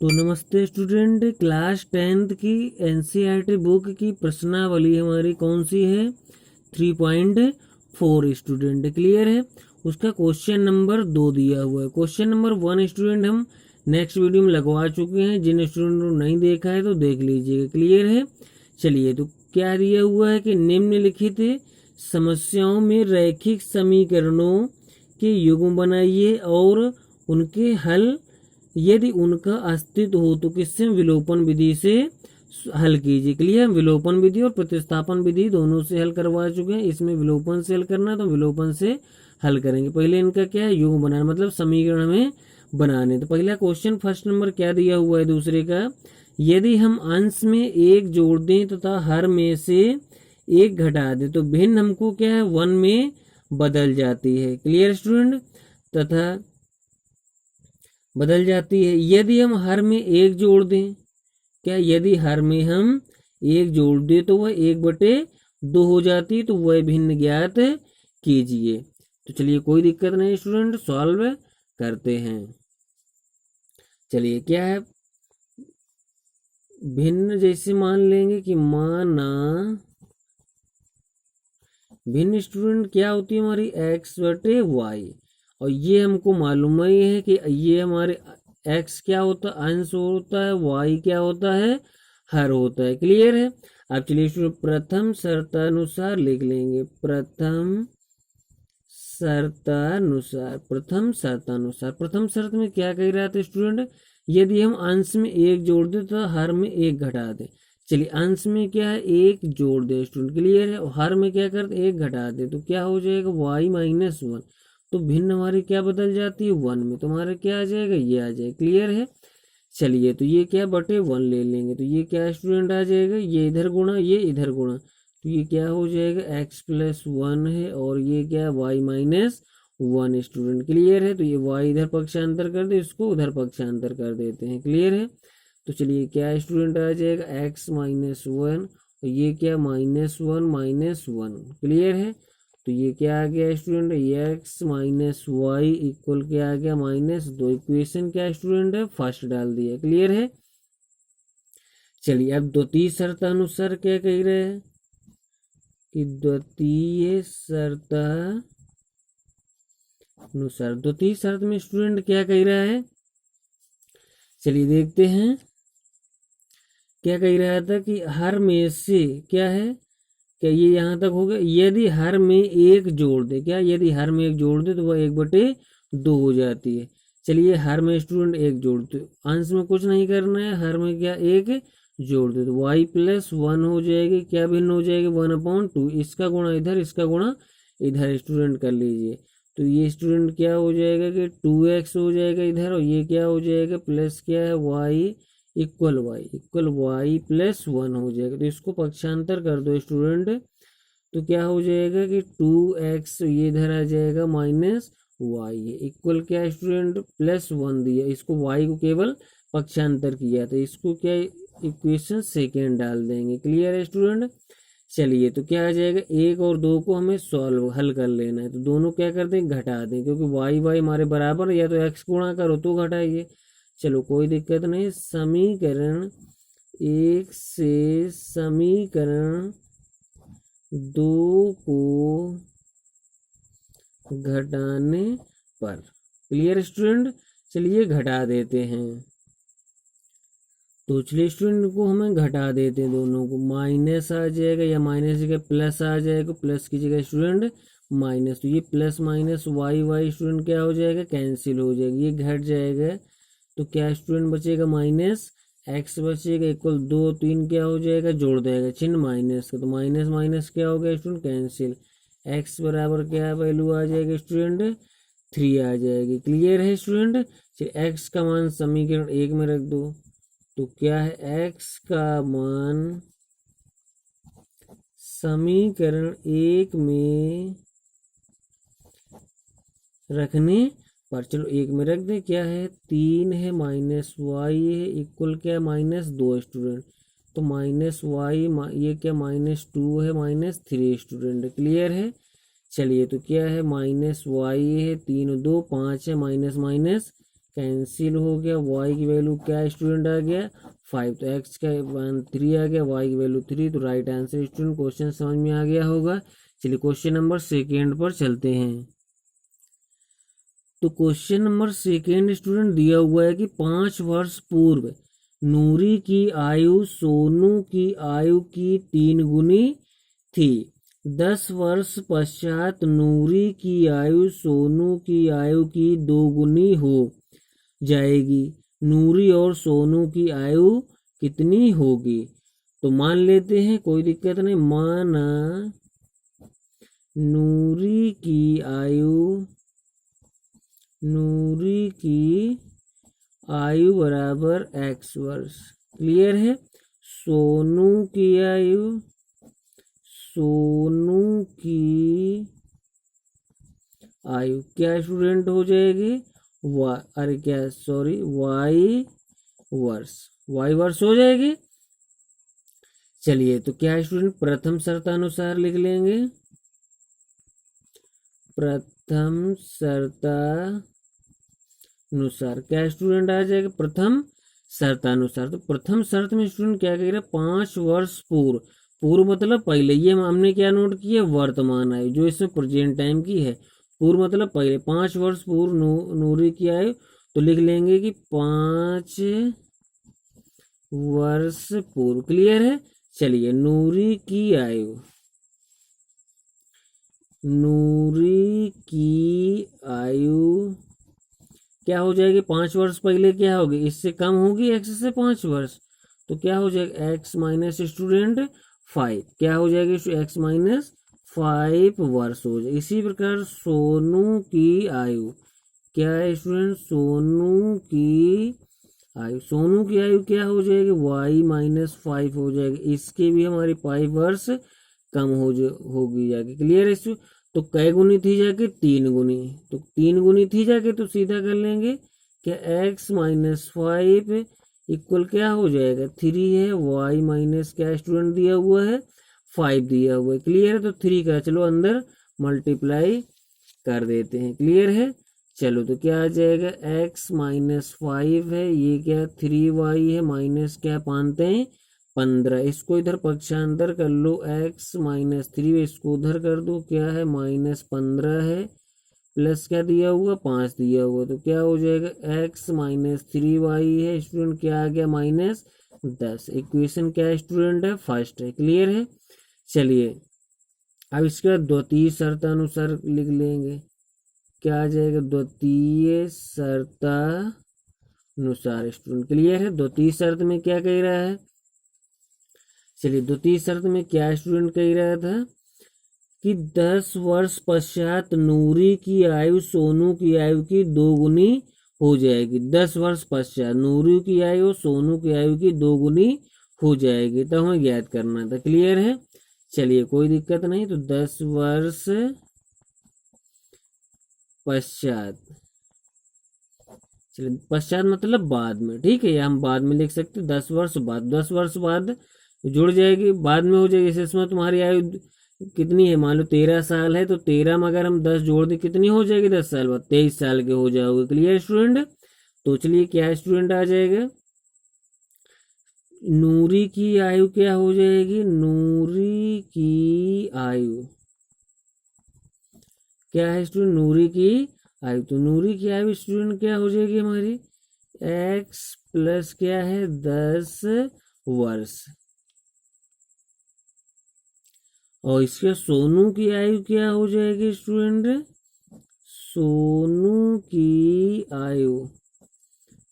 तो नमस्ते student, class 10th की एनसीईआरटी बुक की प्रश्नावली हमारी कौन सी है? 3.4 स्टूडेंट क्लियर है। उसका क्वेश्चन नंबर 2 दिया हुआ है। क्वेश्चन नंबर 1 स्टूडेंट हम नेक्स्ट वीडियो में लगवा चुके हैं, जिन स्टूडेंट ने नहीं देखा है तो देख लीजिएगा। क्लियर है। चलिए, तो क्या दिया हुआ है कि निम्नलिखित समस्याओं में रैखिक समीकरणों के युग्म बनाइए और उनके हल यदि उनका अस्तित्व हो तो किससे? विलोपन विधि से हल कीजिए। क्लियर। विलोपन विधि और प्रतिस्थापन विधि दोनों से हल करवा चुके हैं। इसमें विलोपन से हल करना है तो विलोपन से हल करेंगे। पहले इनका क्या है? युग्म बनाना, मतलब समीकरण में बनाने। तो पहला क्वेश्चन फर्स्ट नंबर क्या दिया हुआ है दूसरे का? यदि हम अंश में एक जोड़ दें तथा हर में से एक घटा दें तो भिन्न हमको क्या है? 1 में बदल जाती है। Clear student. तथा बदल जाती है। यदि हम हर में एक जोड़ दें, क्या? यदि हर में हम एक जोड़ दें तो वह 1/2 हो जाती है। तो वह भिन्न ज्ञात कीजिए। तो चलिए, कोई दिक्कत नहीं स्टूडेंट, सॉल्व करते हैं। चलिए, क्या है? भिन्न जैसे मान लेंगे कि माना भिन्न स्टूडेंट क्या होती है हमारी? x/y। और ये हमको मालूम ही है कि ये हमारे x क्या होता है? अंश होता है। y क्या होता है? हर होता है। क्लियर है। अब चलिए स्टूडेंट, प्रथम शर्तानुसार लिख लेंगे। प्रथम शर्त में क्या कह रहा था स्टूडेंट? यदि हम अंश में एक जोड़ दें तो हर में एक घटा दें। चलिए, अंश में क्या है? एक जोड़ दे स्टूडेंट। क्लियर है। और हर में क्या करते? एक घटा दे। तो क्या हो जाएगा? y-1। तो भिन्न हमारी क्या बदल जाती है? 1 में। तो हमारा क्या आ जाएगा? ये आ जाएगा। क्लियर है। चलिए, तो ये क्या बटे 1 ले लेंगे। तो ये क्या स्टूडेंट आ जाएगा? ये इधर गुणा, ये इधर गुणा। तो ये क्या हो जाएगा? x+1 है और ये क्या है? y-1 student. क्लियर है। तो ये y इधर पक्षांतर कर दे, इसको उधर पक्षांतर कर देते हैं। क्लियर है। तो चलिए, क्या स्टूडेंट आ जाएगा? x-1 और ये क्या? -1 क्लियर है। तो ये क्या आ गया स्टूडेंट? x-y इक्वल क्या आ गया? -2। इक्वेशन क्या स्टूडेंट है? फर्स्ट डाल दिया। क्लियर है। चलिए, अब द्वितीय शर्त अनुसार क्या कह रहे हैं कि द्वितीय शर्त में स्टूडेंट क्या कह रहा है? चलिए देखते हैं। क्या कह रहा था कि हर में से क्या है? क्या ये यहाँ तक हो गया? यदि हर में एक जोड़ दे, क्या? यदि हर में एक जोड़ दे तो वह 1/2 हो जाती है। चलिए, हर में स्टूडेंट एक जोड़ दे, अंश में कुछ नहीं करना है, हर में क्या? एक जोड़ दे तो y+1 हो जाएगी। क्या भिन्न हो जाएगी? 1/2। इसका गुणा इधर, इसका गुणा इधर स्टूडेंट कर लीजिए। तो ये स्टूडेंट क्या हो जाएगा कि 2x हो जाएगा इधर, और ये क्या हो जाएगा? प्लस क्या है? y+1 हो जाएगा। तो इसको पक्षांतर कर दो स्टूडेंट। तो क्या हो जाएगा कि 2x ये इधर आ जाएगा -y इक्वल क्या स्टूडेंट? +1 दिया, इसको y को केवल पक्षांतर किया तो इसको क्या? इक्वेशन सेकेंड डाल देंगे। क्लियर है स्टूडेंट। चलिए, तो क्या आ जाएगा? 1 और 2 को हमें हल कर लेना है। तो दोनों क्या करते हैं? घटा दें, क्योंकि y हमारे बराबर, या तो x गुणा करो तो घटाइए। चलो, कोई दिक्कत नहीं। समीकरण 1 से समीकरण 2 को घटाने पर। Clear student. चलिए, घटा देते हैं। तो चलिए स्टूडेंट को हमें घटा देते हैं, दोनों को। माइनस आ जाएगा, या माइनस की जगह प्लस आ जाएगा, प्लस की जगह स्टूडेंट माइनस। तो ये प्लस माइनस y स्टूडेंट क्या हो जाएगा? कैंसिल हो जाएगा, ये घट जाएगा। तो क्या स्टूडेंट बचेगा? -x बचेगा इक्वल 2 3 क्या हो जाएगा? जोड़ देगा चिन्ह माइनस का। तो माइनस माइनस क्या हो गया स्टूडेंट? कैंसिल। x बराबर क्या वैल्यू आ जाएगा स्टूडेंट? 3 आ जाएगी। क्लियर है स्टूडेंट। चलिए, x का मान समीकरण 1 में रख दो। तो क्या है? x का मान समीकरण 1 में रखने पर, चलो 1 में रख दे। क्या है? 3 है -y है इक्वल क्या? -2 स्टूडेंट। तो -y ये क्या? -2 है -3 स्टूडेंट। क्लियर है। चलिए, तो क्या है? -y है, 3 2 5 है, माइनस माइनस कैंसिल हो गया। y की वैल्यू क्या स्टूडेंट आ गया 5, तो x का मान 3 आ गया, y की वैल्यू 3, तो राइट आंसर स्टूडेंट क्वेश्चन समझ में आ गया होगा। चलिए क्वेश्चन नंबर सेकेंड पर चलते हैं। तो क्वेश्चन नंबर सेकेंड स्टूडेंट दिया हुआ है कि 5 वर्ष पूर्व नूरी की आयु सोनू की आयु की 3 गुनी थी। 10 वर्ष पश्चात नूरी की आयु सोनू की आयु की 2 गुनी हो जाएगी। नूरी और सोनू की आयु कितनी होगी? तो मान लेते हैं, कोई दिक्कत नहीं। माना नूरी की आयु बराबर x वर्ष। क्लियर है। सोनू की आयु क्या स्टूडेंट हो जाएगी y वर्ष हो जाएगी। चलिए तो क्या स्टूडेंट प्रथम शर्तानुसार लिख लेंगे। प्रथम शर्तानुसार क्या स्टूडेंट आ जाएगा प्रथम शर्तानुसार। तो प्रथम शर्त में स्टूडेंट क्या कह रहा है 5 वर्ष पूर्व मतलब पहले। ये हमने क्या नोट किया वर्तमान आयु जो इसमें प्रेजेंट टाइम की है। पूर्व मतलब पहले। 5 वर्ष पूर्व नूरी की आयु, तो लिख लेंगे कि 5 वर्ष पूर्व। क्लियर है। चलिए नूरी की आयु क्या हो जाएगी 5 वर्ष पहले क्या होगी, इससे कम होगी x से 5 वर्ष, तो क्या हो जाएगा x माइनस स्टूडेंट 5। क्या हो जाएगी x माइनस 5 वर्ष हो जाएगी। इसी प्रकार सोनू की आयु क्या है स्टूडेंट, सोनू की आयु क्या हो जाएगी y माइनस 5 हो जाएगी। इसके भी हमारी 5 वर्ष कम होगी जाके। क्लियर है। तो कै गुनी थी जाके 3 गुनी, तो 3 गुनी थी जाके तो सीधा कर लेंगे क्या x माइनस 5 इक्वल क्या हो जाएगा 3 है। y माइनस क्या स्टूडेंट दिया हुआ है 5 दिया हुआ है। क्लियर है। तो 3 का चलो अंदर मल्टीप्लाई कर देते हैं। क्लियर है। चलो तो क्या आ जाएगा x माइनस 5 है, ये क्या 3y है, माइनस क्या पानते हैं 15। इसको इधर पक्षांतर कर लो x माइनस 3, इसको उधर कर दो क्या है माइनस 15 है, प्लस क्या दिया हुआ 5 दिया हुआ, तो क्या हो जाएगा x माइनस 3y है स्टूडेंट, क्या आ गया माइनस 10। इक्वेशन क्या स्टूडेंट है फर्स्ट है। क्लियर है। चलिए अब इसके बाद द्वितीय शर्तानुसार लिख लेंगे। क्या आ जाएगा द्वितीय शर्तानुसार स्टूडेंट। क्लियर है। द्वितीय शर्त में क्या कह रहा है, चलिए द्वितीय शर्त में क्या स्टूडेंट कह रहा था कि 10 वर्ष पश्चात नूरी की आयु सोनू की आयु की 2 गुनी हो जाएगी। 10 वर्ष पश्चात नूरी की आयु सोनू की आयु की 2 गुनी हो जाएगी, तो हमें ज्ञात करना था। क्लियर है। चलिए कोई दिक्कत नहीं। तो 10 वर्ष पश्चात, चलिए पश्चात मतलब बाद में, ठीक है, या हम बाद में लिख सकते 10 वर्ष बाद। 10 वर्ष बाद जुड़ जाएगी, बाद में हो जाएगी। इसमें तुम्हारी आयु कितनी है, मान लो 13 साल है, तो 13 में अगर हम 10 जोड़ दें कितनी हो जाएगी 10 साल बाद 23 साल के हो जाओगे। Clear student. तो चलिए क्या स्टूडेंट आ जाएगा, नूरी की आयु क्या हो जाएगी, नूरी की आयु क्या है स्टूडेंट, नूरी की आयु। तो नूरी की आयु स्टूडेंट क्या हो जाएगी हमारी x प्लस क्या है 10 वर्ष। और इसके सोनू की आयु क्या हो जाएगी स्टूडेंट, सोनू की आयु,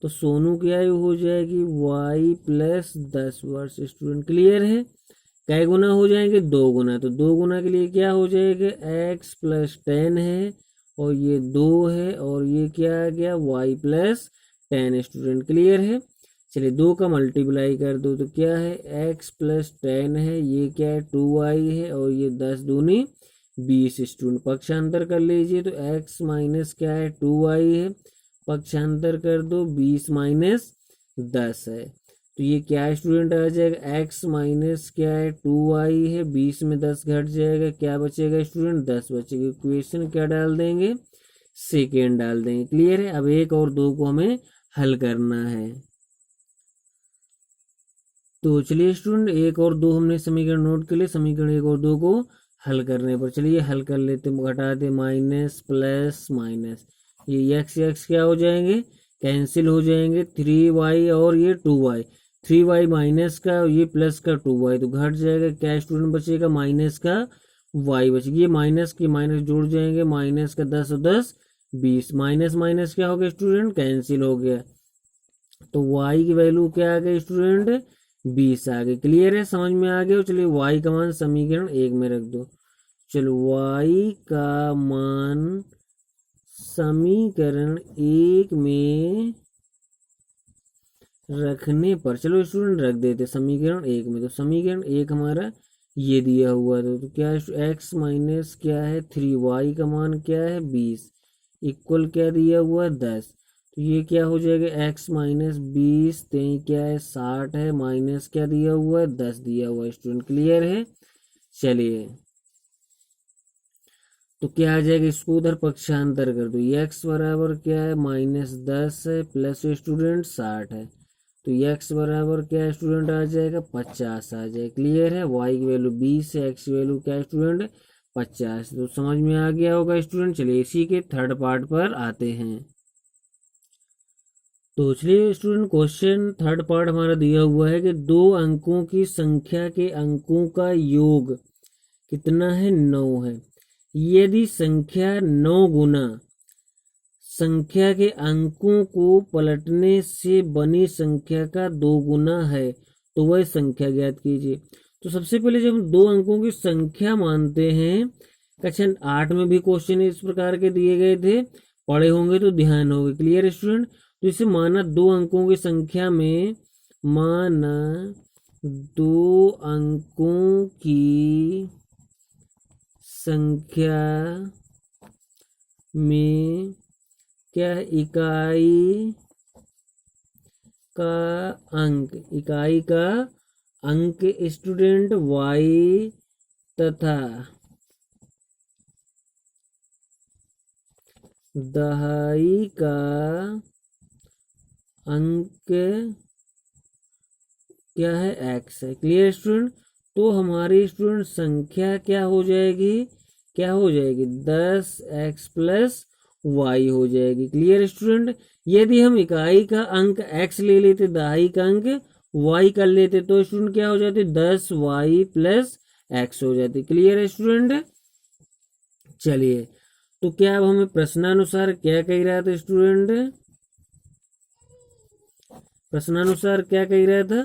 तो सोनू की आयु हो जाएगी y प्लस 10 वर्ष स्टूडेंट। क्लियर है। कै गुना हो जाएंगे 2 गुना, तो 2 गुना के लिए क्या हो जाएगा x प्लस 10 है, और ये 2 है, और ये क्या आ गया y प्लस 10 स्टूडेंट। क्लियर है। चलिए 2 का मल्टीप्लाई कर दो तो क्या है x प्लस 10 है, ये क्या है 2y है, और ये 10 दूनी 20 स्टूडेंट। पक्षांतर कर लीजिए तो x माइनस क्या है 2y है, पक्षांतर कर दो 20 माइनस 10 है, तो ये क्या स्टूडेंट आ जाएगा x माइनस क्या है 2y है, 20 में 10 घट जाएगा, क्या बचेगा स्टूडेंट 10 बचेगा। इक्वेशन क्या डाल देंगे सेकेंड डाल देंगे। क्लियर है। अब 1 और 2 को हमें हल करना है। तो चलिए स्टूडेंट 1 और 2 हमने समीकरण नोट कर लिए। समीकरण 1 और 2 को हल करने पर चलिए हल कर लेते, घटाते, माइनस प्लस माइनस, ये एक्स एक्स क्या हो जाएंगे, कैंसिल हो जाएंगे। 3y और ये 2y, 3y माइनस का ये प्लस का 2y तो घट जाएगा। क्या स्टूडेंट बचेगा, माइनस का y बचेगा। ये माइनस की माइनस जुड़ जाएंगे, माइनस का 10 और 10 20, माइनस माइनस क्या हो गया स्टूडेंट, कैंसिल हो गया। तो y की वैल्यू क्या आ गई स्टूडेंट, 20 आ गई। क्लियर है, समझ में आ गया। चलिए y का मान समीकरण 1 में रख दो। चलो y का मान समीकरण 1 में रखने पर, चलो स्टूडेंट रख देते समीकरण 1 में। तो समीकरण 1 हमारा ये दिया हुआ था, तो क्या x माइनस क्या है 3y का मान क्या है 20 इक्वल क्या दिया हुआ है 10। तो ये क्या हो जाएगा x माइनस 20 क्या है 60 है, माइनस क्या दिया हुआ है 10 दिया हुआ है। स्टूडेंट क्लियर है। चलिए तो क्या आ जाएगा, इसको उधर पक्षांतर कर दो। x बराबर क्या है -10 है प्लस स्टूडेंट 60 है, तो x बराबर क्या है स्टूडेंट आ जाएगा 50 आ जाएगा। क्लियर है। y की वैल्यू 20 है, x की वैल्यू क्या है स्टूडेंट 50। तो समझ में आ गया होगा स्टूडेंट। चलिए इसी के थर्ड पार्ट पर आते हैं। तो चलिए स्टूडेंट क्वेश्चन थर्ड पार्ट हमारा दिया हुआ है कि 2 अंकों की संख्या के अंकों का योग कितना है 9 है। यदि संख्या 9 गुना संख्या के अंकों को पलटने से बनी संख्या का 2 गुना है तो वह संख्या ज्ञात कीजिए। तो सबसे पहले जब हम 2 अंकों की संख्या मानते हैं, कक्षा 8 में भी क्वेश्चन इस प्रकार के दिए गए थे, पढ़े होंगे तो ध्यान होगा। Clear student. तो इसे माना 2 अंकों की संख्या में, माना 2 अंकों की संख्या में क्या है इकाई का अंक स्टूडेंट y तथा दहाई का अंक क्या है x है। Clear student. तो हमारी स्टूडेंट संख्या क्या हो जाएगी, 10x प्लस y हो जाएगी। Clear student. यदि हम इकाई का अंक x ले लेते, दहाई का अंक y कर लेते, तो स्टूडेंट क्या हो जाती 10y प्लस x हो जाती। क्लियर है स्टूडेंट। चलिए तो क्या अब हमें प्रश्नानुसार क्या कह रहा था स्टूडेंट, प्रश्नानुसार क्या कह रहा था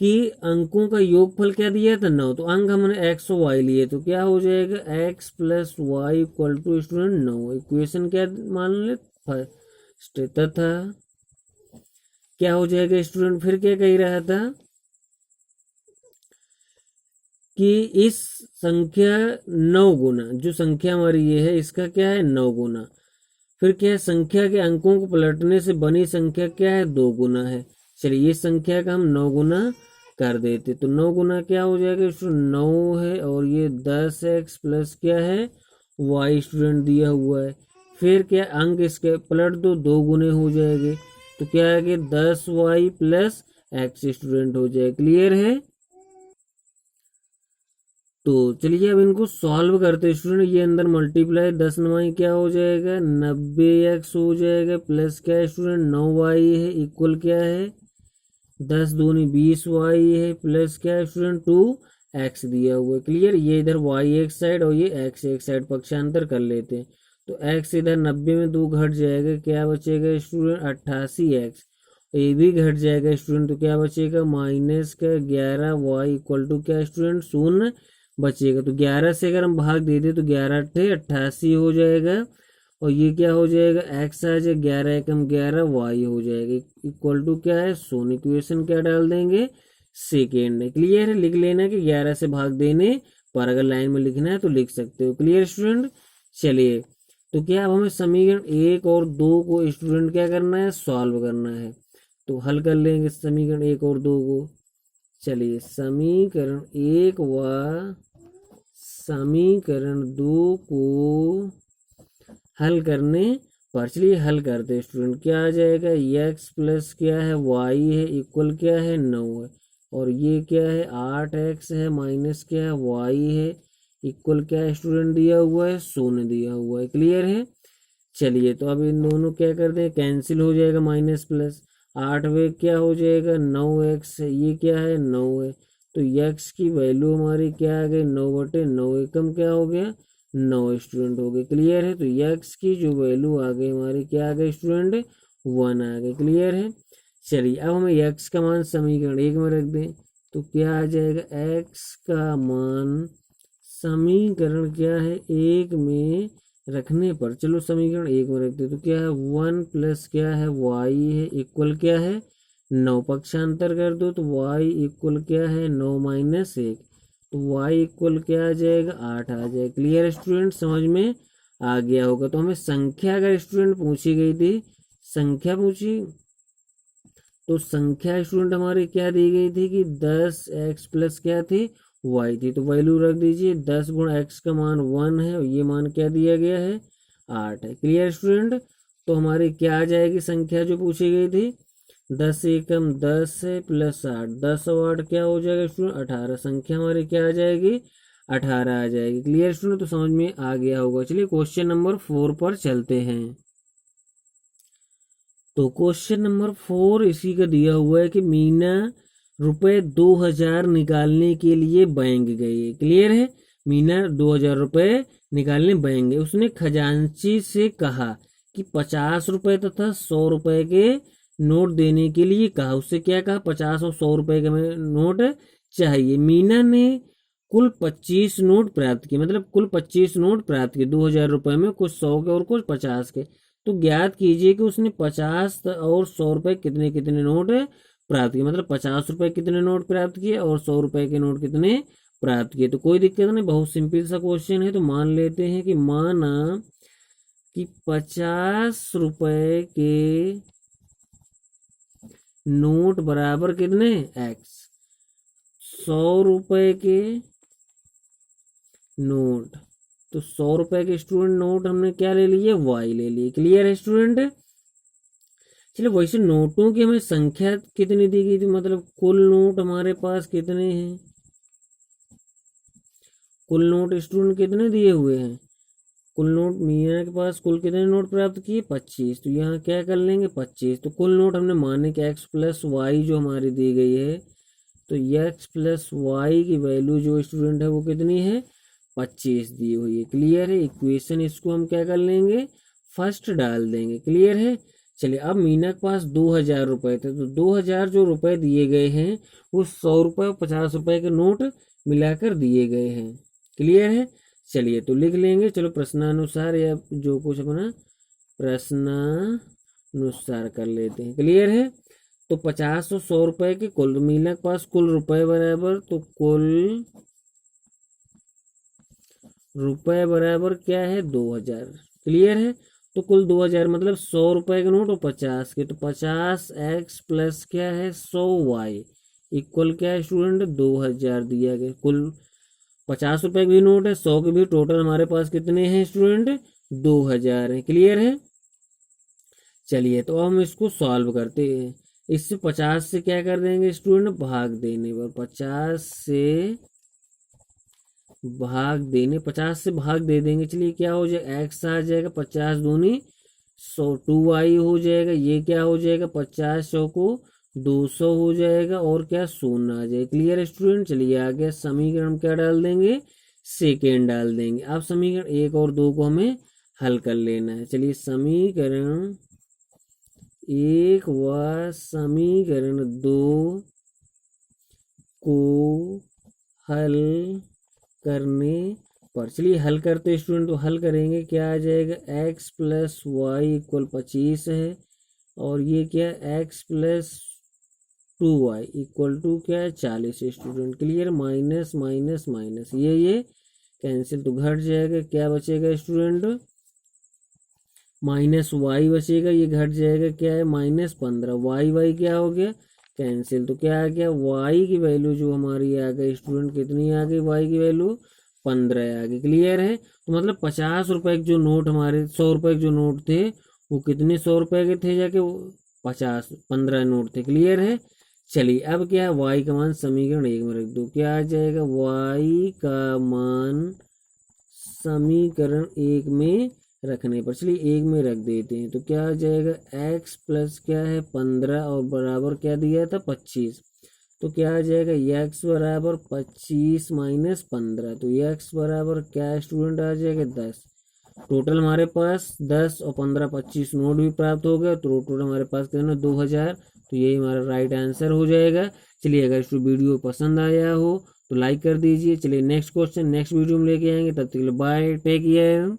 कि अंकों का योगफल क्या दिया था 9, तो अंक हमने x और y लिए, तो क्या हो जाएगा x plus y equal to student 9। इक्वेशन क्या मान ले फर्स्ट, तथा क्या हो जाएगा स्टूडेंट, फिर क्या कह रहा था कि इस संख्या 9 गुना, जो संख्या हमारी ये है इसका क्या है 9 गुना, फिर क्या है संख्या के अंकों को पलटने से बनी संख्या क्या है 2 गुना है। चलिए ये संख्या का हम 9 गुना कर देते, तो 9 गुना क्या हो जाएगा स्टूडेंट 9 है, और ये 10x प्लस क्या है y स्टूडेंट दिया हुआ है। फिर क्या अंक इसके पलट दो, 2 गुने हो जाएंगे, तो क्या है कि 10y प्लस x स्टूडेंट हो जाए। क्लियर है। तो चलिए अब इनको सॉल्व करते हैं स्टूडेंट। ये अंदर मल्टीप्लाई 10 9 क्या हो जाएगा 90x हो जाएगा, प्लस क्या है स्टूडेंट 9y है, इक्वल क्या है 10 दूनी 20y है, प्लस क्या है स्टूडेंट 2x दिया हुआ है। क्लियर। ये इधर y एक साइड और ये x एक साइड पक्षांतर कर लेते हैं, तो x इधर 90 में 2 घट जाएगा, क्या बचेगा स्टूडेंट 88x, ये भी घट जाएगा स्टूडेंट, तो क्या बचेगा माइनस का 11y इक्वल टू क्या स्टूडेंट 0 बचेगा। तो 11 से अगर हम भाग दे दे तो 11 अट्ठे 88 हो जाएगा, और ये क्या हो जाएगा x आ जाएगा 11 एकम 11 y हो जाएगा इक्वल टू क्या है 0। इक्वेशन क्या डाल देंगे सेकेंड है। क्लियर है। लिख लेना कि 11 से भाग देने पर, अगर लाइन में लिखना है तो लिख सकते हो। Clear student. चलिए तो क्या अब हमें समीकरण 1 और 2 को स्टूडेंट क्या करना है सॉल्व करना है, तो हल कर लेंगे समीकरण 1 और 2 को। चलिए समीकरण 1 व समीकरण 2 को हल करने पर। चलिए हल करते हैं स्टूडेंट, क्या आ जाएगा, x प्लस क्या है y है इक्वल क्या है 9 है, और ये क्या है 8x है माइनस क्या है y है इक्वल क्या है स्टूडेंट दिया हुआ है 0 दिया हुआ है। क्लियर है। चलिए तो अब इन दोनों क्या करते हैं, कैंसिल हो जाएगा, माइनस प्लस 8 वे क्या हो जाएगा 9x है, ये क्या है 9 है, तो x की वैल्यू हमारी क्या आ गई 9/9, एकम क्या हो गया 9 स्टूडेंट हो गए। क्लियर है। तो x की जो वैल्यू आ गई हमारी क्या आ गई स्टूडेंट 1 आ गई। क्लियर है। चलिए अब हमें x का मान समीकरण 1 में रख दें, तो क्या आ जाएगा x का मान समीकरण क्या है 1 में रखने पर, चलो समीकरण 1 में रखते तो क्या है 1 प्लस क्या है y है इक्वल क्या है 9, पक्षांतर कर दो तो y इक्वल क्या है 9 माइनस 1, तो y इक्वल क्या आ जाएगा 8 आ जाएगा। क्लियर स्टूडेंट, समझ में आ गया होगा। तो हमें संख्या अगर स्टूडेंट पूछी गई थी, संख्या पूछी, तो संख्या स्टूडेंट हमारी क्या दी गई थी कि 10x प्लस क्या थी y थी, तो वैल्यू रख दीजिए 10 गुणा x का मान 1 है और ये मान क्या दिया गया है 8 है। Clear student. तो हमारी क्या आ जाएगी संख्या जो पूछी गई थी, 10 एकम 10 है प्लस 8, 10 और 8 क्या हो जाएगा स्टूडेंट 18, संख्या हमारी क्या आ जाएगी 18 आ जाएगी। क्लियर स्टूडेंट, तो समझ में आ गया होगा। चलिए क्वेश्चन नंबर 4 पर चलते हैं। तो क्वेश्चन नंबर 4 इसी का दिया हुआ है कि मीना रुपए 2000 निकालने के लिए बैंक गई। क्लियर है। मीना 2000 रुपए निकालने बैंक गई। उसने खजांची से कहा कि 50 रुपए तथा 100 रुपए के नोट देने के लिए कहा। उससे क्या कहा, 50 और 100 रुपए के नोट चाहिए। मीना ने कुल 25 नोट प्राप्त किए, मतलब कुल 25 नोट प्राप्त किए 2000 रुपए में, कुछ 100 के और कुछ 50 के। तो ज्ञात कीजिए कि उसने 50 और 100 रुपए कितने कितने नोट प्राप्त किए, मतलब 50 रुपए कितने नोट प्राप्त किए और 100 रुपए के नोट कितने प्राप्त किए। तो कोई दिक्कत नहीं, बहुत सिंपल सा क्वेश्चन है। तो मान लेते हैं कि माना कि 50 रुपए के नोट बराबर कितने x, 100 रुपए के नोट, तो 100 रुपए के स्टूडेंट नोट हमने क्या ले लिए y ले लिए। क्लियर है स्टूडेंट। चलिए वैसे नोटों की हमें संख्या कितनी दी गई थी, मतलब कुल नोट हमारे पास कितने हैं, कुल नोट स्टूडेंट कितने दिए हुए हैं, कुल नोट मीना के पास कुल कितने नोट प्राप्त किए 25, तो यहाँ क्या कर लेंगे 25, तो कुल नोट हमने माने कि x प्लस वाई जो हमारी दी गई है, तो x प्लस वाई की वैल्यू जो स्टूडेंट है वो कितनी है 25 दी हुई है। क्लियर है। इक्वेशन इसको हम क्या कर लेंगे फर्स्ट डाल देंगे। क्लियर है। चलिए अब मीना के पास 2000 रुपए थे, तो 2000 जो रुपए दिए गए हैं वो 100 रुपए और 50 रुपए के नोट मिलाकर दिए गए हैं। क्लियर है। चलिए तो लिख लेंगे, चलो प्रश्नानुसार या जो कुछ अपना प्रश्नानुसार कर लेते हैं। क्लियर है। तो 50 और 100 रुपए के कुल, तो मीना के पास कुल रुपए बराबर, तो कुल रुपए बराबर क्या है 2000। क्लियर है। तो कुल 2000 मतलब 100 रुपए के नोट और 50 के, तो 50x प्लस क्या है 100y इक्वल क्या है स्टूडेंट 2000 दिया गया। कुल 50 रुपए के भी नोट है, 100 के भी, टोटल हमारे पास कितने हैं स्टूडेंट 2000 है। क्लियर है। चलिए तो अब हम इसको सॉल्व करते हैं। इससे 50 से क्या कर देंगे स्टूडेंट भाग देने पर, 50 से भाग देने 50 से भाग दे देंगे। चलिए क्या हो जाएगा x आ जाएगा 50 दूनी 100, 2y हो जाएगा, ये क्या हो जाएगा 50 100 को 200 हो जाएगा और क्या 0 आ जाएगा। Clear student. चलिए आ गया समीकरण हम क्या डाल देंगे सेकेंड डाल देंगे। अब समीकरण 1 और 2 को हमें हल कर लेना है। चलिए समीकरण 1 व समीकरण 2 को हल करने पर, चलिए हल करते स्टूडेंट, तो हल करेंगे क्या आ जाएगा x प्लस वाई इक्वल 25 है और ये क्या x plus 2y equal to क्या है 40 student. Clear. Minus minus minus ये कैंसिल, तो घट जाएगा, क्या बचेगा स्टूडेंट माइनस वाई बचेगा, ये घट जाएगा क्या है -15, वाई क्या हो गया कैंसिल, तो क्या आ गया y की वैल्यू जो हमारी आ गई स्टूडेंट कितनी आ गई y की वैल्यू 15 आगे। क्लियर है? तो मतलब 50 रुपए के जो नोट हमारे 100 रुपए के जो नोट थे वो कितने 100 रुपए के थे जाके, वो 15 नोट थे। क्लियर है? चलिए अब क्या है, वाई का मान समीकरण 1 में रख दो। क्या आ जाएगा, वाई का मान समीकरण 1 में रखने पर, चलिए 1 में रख देते हैं, तो क्या आ जाएगा, x प्लस क्या है 15 और बराबर क्या दिया था 25। तो क्या आ जाएगा, x बराबर 25 माइनस 15, तो x बराबर क्या स्टूडेंट आ जाएगा 10। टोटल हमारे पास 10 और 15 25 नोट भी प्राप्त हो गया, तो टोटल हमारे पास कितना 2000। तो यही हमारा राइट आंसर हो जाएगा। चलिए अगर इस वीडियो पसंद आया हो तो लाइक कर दीजिए। चलिए नेक्स्ट क्वेश्चन नेक्स्ट वीडियो में लेके आएंगे, तब तक के लिए बाय, टेक केयर।